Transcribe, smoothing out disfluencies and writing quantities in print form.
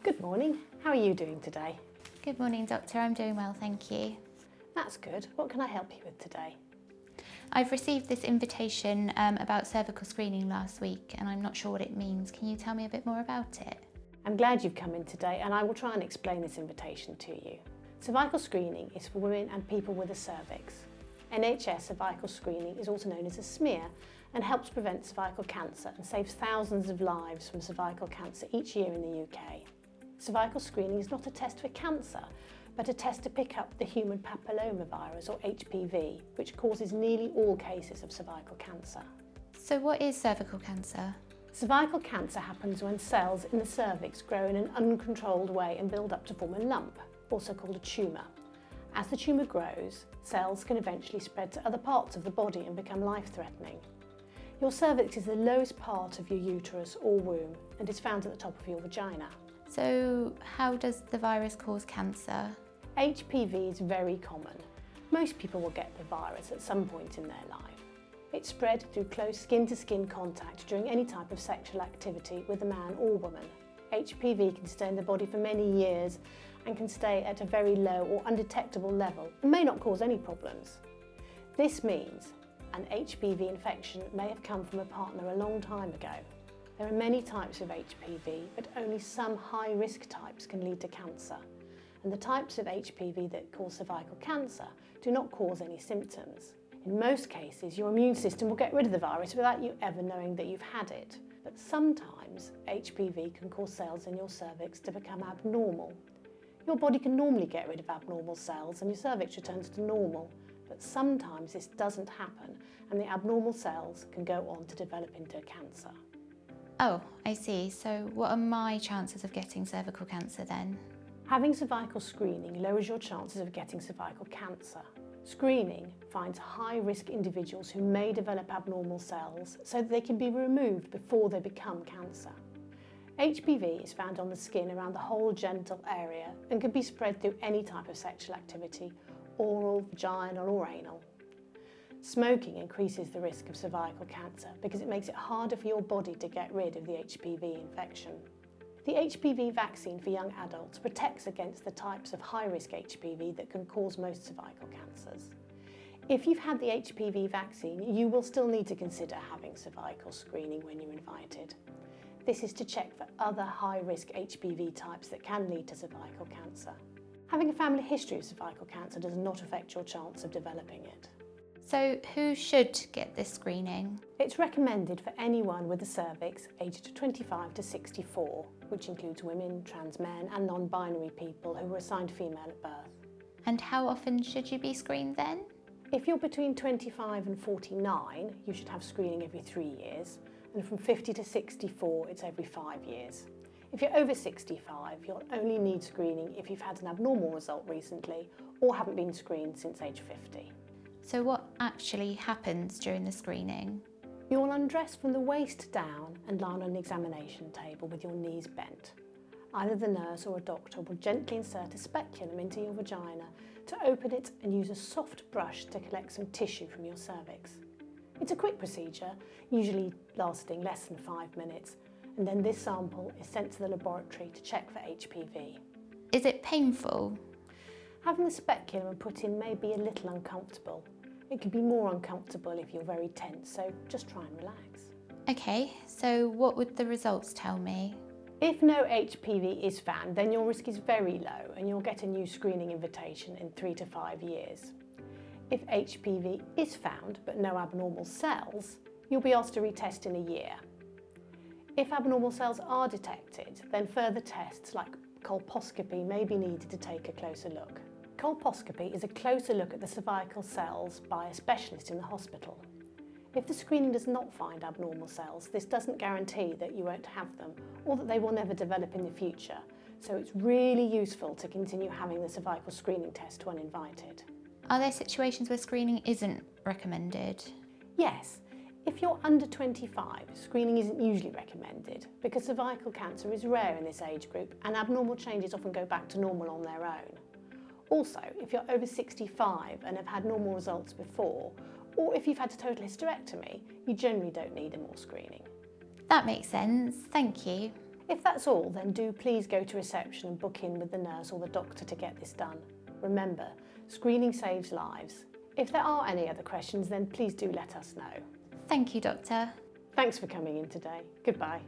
Good morning. How are you doing today? Good morning, Doctor. I'm doing well, thank you. That's good. What can I help you with today? I've received this invitation about cervical screening last week and I'm not sure what it means. Can you tell me a bit more about it? I'm glad you've come in today and I will try and explain this invitation to you. Cervical screening is for women and people with a cervix. NHS cervical screening is also known as a smear and helps prevent cervical cancer and saves thousands of lives from cervical cancer each year in the UK. Cervical screening is not a test for cancer, but a test to pick up the human papillomavirus or HPV, which causes nearly all cases of cervical cancer. So what is cervical cancer? Cervical cancer happens when cells in the cervix grow in an uncontrolled way and build up to form a lump, also called a tumour. As the tumour grows, cells can eventually spread to other parts of the body and become life-threatening. Your cervix is the lowest part of your uterus or womb and is found at the top of your vagina. So how does the virus cause cancer? HPV is very common. Most people will get the virus at some point in their life. It's spread through close skin-to-skin contact during any type of sexual activity with a man or woman. HPV can stay in the body for many years and can stay at a very low or undetectable level and may not cause any problems. This means an HPV infection may have come from a partner a long time ago. There are many types of HPV, but only some high-risk types can lead to cancer. And the types of HPV that cause cervical cancer do not cause any symptoms. In most cases, your immune system will get rid of the virus without you ever knowing that you've had it. But sometimes HPV can cause cells in your cervix to become abnormal. Your body can normally get rid of abnormal cells and your cervix returns to normal. But sometimes this doesn't happen and the abnormal cells can go on to develop into cancer. Oh, I see. So what are my chances of getting cervical cancer then? Having cervical screening lowers your chances of getting cervical cancer. Screening finds high-risk individuals who may develop abnormal cells so that they can be removed before they become cancer. HPV is found on the skin around the whole genital area and can be spread through any type of sexual activity, oral, vaginal or anal. Smoking increases the risk of cervical cancer because it makes it harder for your body to get rid of the HPV infection. The HPV vaccine for young adults protects against the types of high-risk HPV that can cause most cervical cancers. If you've had the HPV vaccine, you will still need to consider having cervical screening when you're invited. This is to check for other high-risk HPV types that can lead to cervical cancer. Having a family history of cervical cancer does not affect your chance of developing it. So who should get this screening? It's recommended for anyone with a cervix aged 25 to 64, which includes women, trans men and non-binary people who were assigned female at birth. And how often should you be screened then? If you're between 25 and 49, you should have screening every 3 years, and from 50 to 64, it's every 5 years. If you're over 65, you'll only need screening if you've had an abnormal result recently or haven't been screened since age 50. So what actually happens during the screening? You will undress from the waist down and lie on an examination table with your knees bent. Either the nurse or a doctor will gently insert a speculum into your vagina to open it and use a soft brush to collect some tissue from your cervix. It's a quick procedure, usually lasting less than 5 minutes, and then this sample is sent to the laboratory to check for HPV. Is it painful? Having the speculum put in may be a little uncomfortable. It can be more uncomfortable if you're very tense, so just try and relax. Okay, so what would the results tell me? If no HPV is found, then your risk is very low and you'll get a new screening invitation in 3 to 5 years. If HPV is found but no abnormal cells, you'll be asked to retest in a year. If abnormal cells are detected, then further tests like colposcopy may be needed to take a closer look. Colposcopy is a closer look at the cervical cells by a specialist in the hospital. If the screening does not find abnormal cells, this doesn't guarantee that you won't have them or that they will never develop in the future, so it's really useful to continue having the cervical screening test when invited. Are there situations where screening isn't recommended? Yes. If you're under 25, screening isn't usually recommended because cervical cancer is rare in this age group and abnormal changes often go back to normal on their own. Also, if you're over 65 and have had normal results before, or if you've had a total hysterectomy, you generally don't need more screening. That makes sense, thank you. If that's all, then do please go to reception and book in with the nurse or the doctor to get this done. Remember, screening saves lives. If there are any other questions, then please do let us know. Thank you, Doctor. Thanks for coming in today. Goodbye.